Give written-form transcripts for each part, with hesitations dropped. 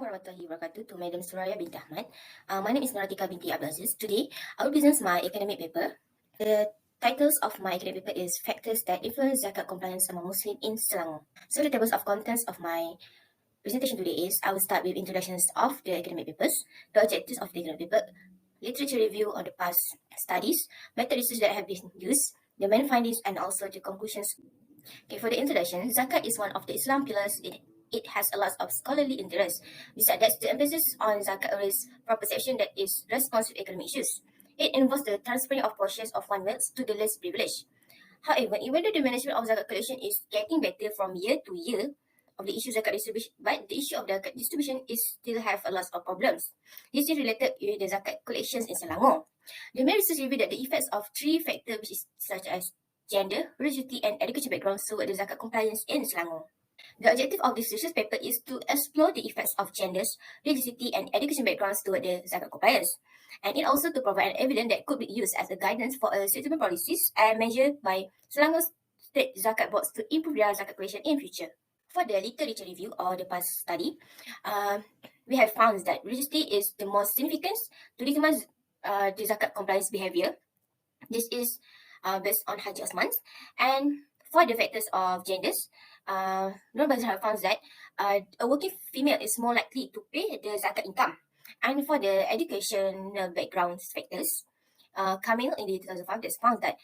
warahmatullahi wabarakatuh to Madam Suraya binti Ahmad. My name is Nuratikah binti Abdulaziz. Today, I will present my academic paper. The titles of my academic paper is Factors that Influence Zakat Compliance Among Muslim in Selangor. So the tables of contents of my presentation today is, I will start with introductions of the academic papers, the objectives of the academic paper, literature review on the past studies, method research that have been used, the main findings, and also the conclusions. Okay, for the introduction, zakat is one of the Islam pillars. It has a lot of scholarly interest. Besides that, the emphasis on zakat arises from perception that is response to economic issues. It involves the transferring of portions of one wealth to the less privileged. However, even though the management of zakat collection is getting better from year to year of the issue zakat distribution, but the issue of the zakat distribution is still have a lot of problems. This is related with the zakat collections in Selangor. The main research revealed that the effects of three factors, which is such as gender, religiosity, and education background toward the zakat compliance in Selangor. The objective of this research paper is to explore the effects of genders, religiosity, and education backgrounds toward the zakat compliance, and it also to provide an evidence that could be used as a guidance for a suitable policies and measured by Selangor State Zakat Boards to improve their zakat collection in future. For the literature review or the past study, we have found that religiosity is the most significant to determine the zakat compliance behavior. This is based on Haji Osman's. And for the factors of genders, Nurul have found that a working female is more likely to pay the zakat income. And for the educational background factors, coming in the 2005, that's found that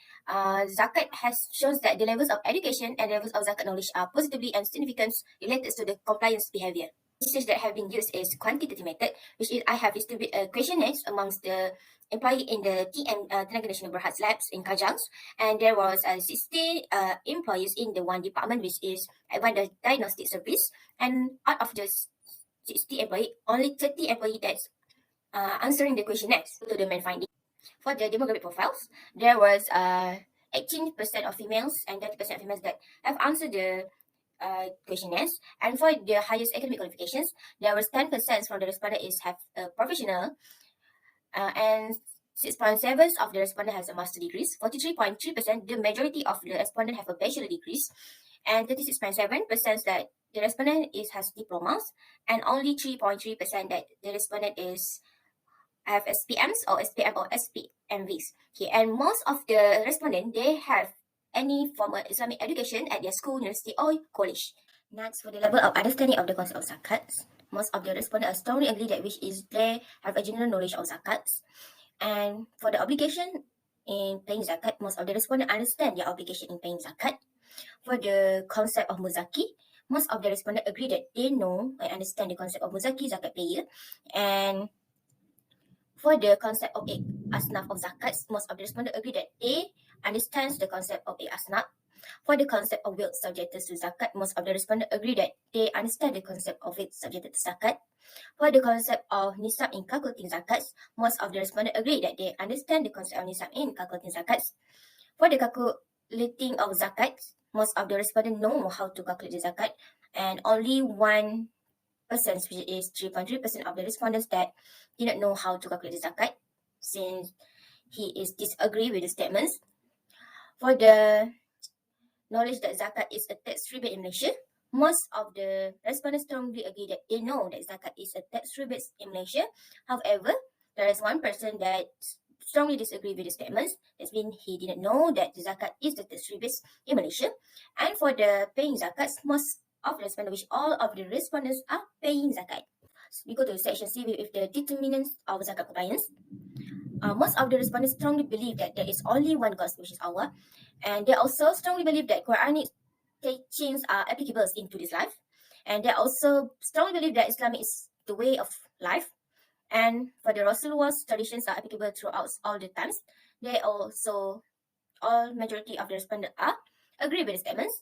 zakat has shows that the levels of education and levels of zakat knowledge are positively and significant related to the compliance behavior. Research that have been used is quantitative method, which is I have distributed questionnaires amongst the employee in the TM Tenaga Nasional Berhad Labs in Kajang, and there was 60 employees in the one department, which is Advanced Diagnostic Service, and out of the 60 employee, only 30 employee that's answering the questionnaires to the main finding. For the demographic profiles, there was 18% of females and 30% of females that have answered the questionnaires, and for the highest academic qualifications, there was 10% from the respondent is have a professional, and 6.7% of the respondent has a master degrees, 43.3% the majority of the respondent have a bachelor degrees, and 36.7% that the respondent has diplomas, and only 3.3% that the respondent is have SPMs or SPM or SPMVs. Okay, and most of the respondent they have any formal Islamic education at their school, university, or college. Next, for the level of understanding of the concept of zakats, most of the respondents are strongly agree that which is they have a general knowledge of zakats. And for the obligation in paying zakat, most of the respondents understand their obligation in paying zakat. For the concept of muzaki, most of the respondents agree that they know and understand the concept of muzaki, zakat payer. And for the concept of asnaf of zakats, most of the respondents agree that they understand the concept of asnaf. For the concept of wealth subjected to zakat, most of the respondents agree that they understand the concept of wealth subjected to zakat. For the concept of nisab in calculating zakats, most of the respondents agree that they understand the concept of nisab in calculating zakats. For the calculating of zakats, most of the respondents know how to calculate the zakat, and only 1%, which is 3.3% of the respondents that did not know how to calculate the zakat, since he is disagree with the statements. For the knowledge that zakat is a tax rebate in Malaysia, most of the respondents strongly agree that they know that zakat is a tax rebate in Malaysia. However, there is one person that strongly disagree with the statements. That means he didn't know that the zakat is the tax rebate in Malaysia. And for the paying zakats, most of the respondents, which all of the respondents are paying zakat. So we go to section C with the determinants of zakat compliance. Most of the respondents strongly believe that there is only one God, which is Allah, and they also strongly believe that Quranic teachings are applicable into this life, and they also strongly believe that Islam is the way of life, and for the Rasulullah's traditions are applicable throughout all the times. They also, all majority of the respondents are agree with the statements.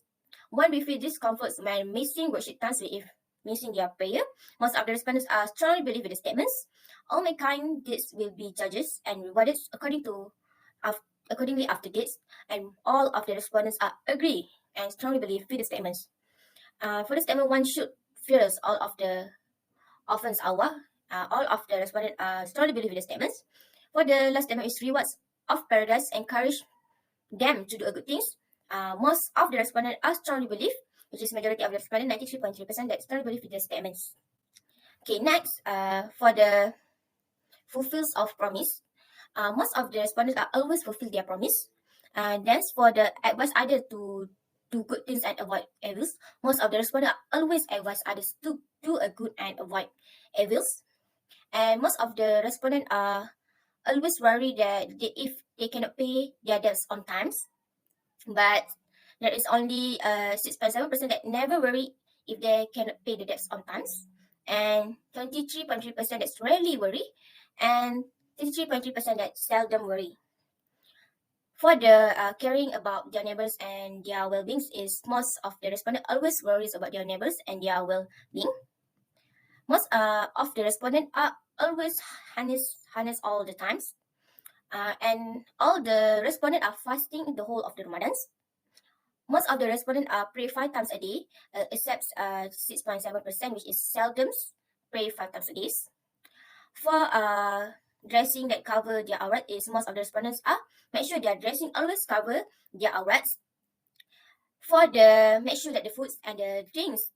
One will feel discomfort when missing worship times if missing their prayer. Most of the respondents are strongly believe in the statements. All mankind deeds will be judges and rewarded accordingly after this, and all of the respondents are agree and strongly believe with the statements. For the statement, one should fear all of the offense Allah. All of the respondents are strongly believe in the statements. For the last statement is rewards of paradise encourage them to do good things. Most of the respondents are strongly believe, which is majority of the respondents, 93.3% that strongly believe in the statements. Okay, next, for the fulfills of promise, most of the respondents are always fulfill their promise. Then for the advise others to do good things and avoid evils, most of the respondents are always advise others to do a good and avoid evils. And most of the respondents are always worried that if they cannot pay their debts on times, but there is only 6.7% that never worry if they cannot pay the debts on times, and 23.3% that's rarely worry, and 33.3% that seldom worry. For the caring about their neighbors and their well-being is most of the respondents always worries about their neighbors and their well-being. Most of the respondents are always honest all the times. And all the respondents are fasting the whole of the Ramadans. Most of the respondents are pray 5 times a day, except 6.7%, which is seldom pray 5 times a day. For dressing that cover their aurat is most of the respondents are make sure their dressing always cover their aurats. For the make sure that the foods and the drinks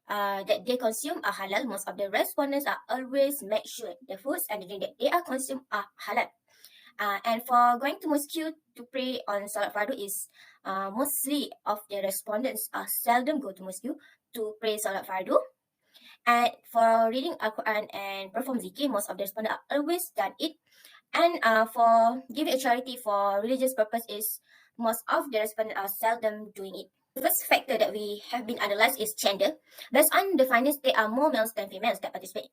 that they consume are halal, most of the respondents are always make sure the foods and the drink that they are consume are halal. And for going to mosque to pray on Salat Fardu is mostly of the respondents are seldom go to mosque to pray Salat Fardu. And for reading Al-Quran and perform zikir, most of the respondents are always done it. And for giving a charity for religious purpose is most of the respondents are seldom doing it. The first factor that we have been analyzed is gender. Based on the findings, there are more males than females that participate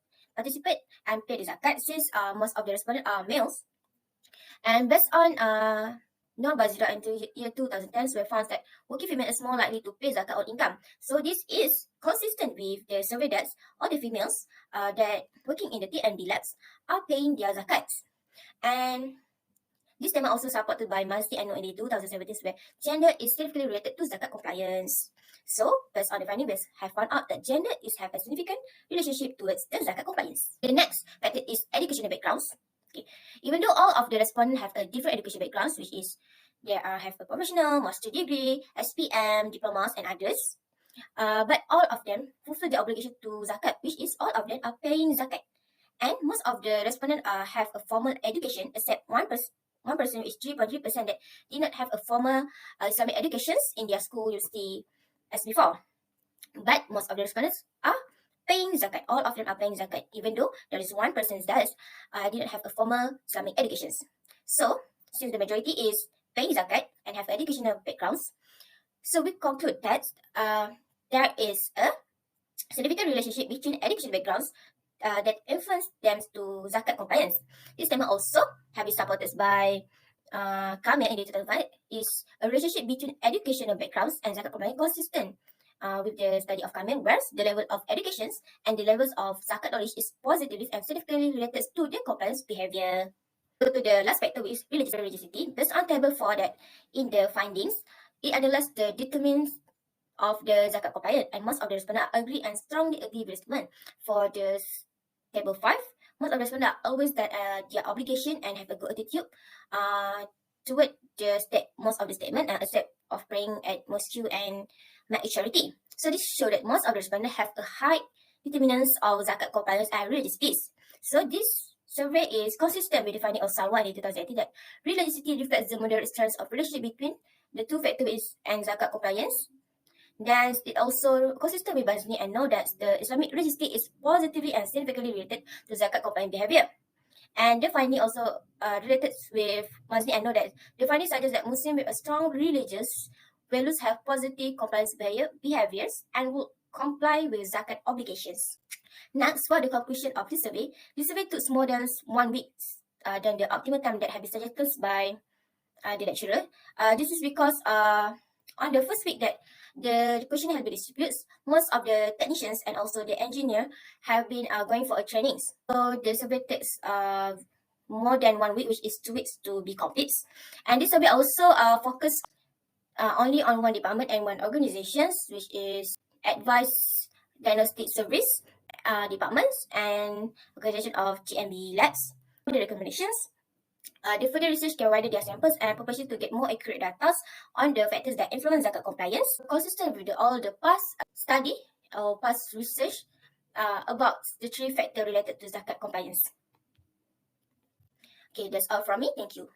and pay the zakat, since most of the respondents are males. And based on non-Bazira into year 2010, we found that working female is more likely to pay zakat on income. So this is consistent with the survey that all the females that working in the T&D labs are paying their zakats. And this statement also supported by Mazdi and in 2017, where gender is significantly related to zakat compliance. So, based on the finding, we have found out that gender is have a significant relationship towards the zakat compliance. The next factor is educational backgrounds. Okay. Even though all of the respondents have a different education backgrounds, which is they have a professional, master degree, SPM, diplomas, and others, but all of them fulfill the obligation to zakat, which is all of them are paying zakat. And most of the respondents have a formal education, except 1%, which is 3.3% that did not have a formal Islamic educations in their school university as before. But most of the respondents are paying zakat. All of them are paying zakat, even though there is 1% that didn't have a formal Islamic educations. So, since the majority is paying zakat and have educational backgrounds, so we conclude that there is a significant relationship between education backgrounds that influence them to zakat compliance. This statement also have been supported by Kamil in 2005 is a relationship between educational backgrounds and zakat compliance consistent with the study of Kamil, whereas the level of educations and the levels of zakat knowledge is positively and significantly related to the compliance behavior. Go to the last factor, which is religiosity. Based on table 4 that in the findings, it analyzes the determinants of the zakat compliance, and most of the respondents agree and strongly agree with statement. For the table 5, most of the respondents are always that their obligation and have a good attitude toward the most of the statement, except of praying at mosque and make charity. So this shows that most of the respondents have a high determinants of zakat compliance and religious. So this survey is consistent with the finding of Salwa in 2018 that religiosity reflects the moderate strength of relationship between the two factors and zakat compliance. Then it also consistent with Bazni and know that the Islamic religiosity is positively and significantly related to zakat compliant behavior. And the finding also related with Bazni and know that the finding suggests that Muslims with a strong religious values have positive compliance behaviors and will comply with zakat obligations. Next, for the conclusion of this survey took more than 1 week than the optimal time that had been suggested by the lecturer. This is because on the first week that the question had been distributed, most of the technicians and also the engineer have been going for a trainings. So the survey takes more than 1 week, which is 2 weeks to be complete. And this survey also focus only on one department and one organizations, which is Advice Diagnostic Service departments and organization of GMB labs. The recommendations. The further research can widen their samples and purpose to get more accurate data on the factors that influence zakat compliance. Consistent with all the past study or past research, about the 3 factors related to zakat compliance. Okay, that's all from me. Thank you.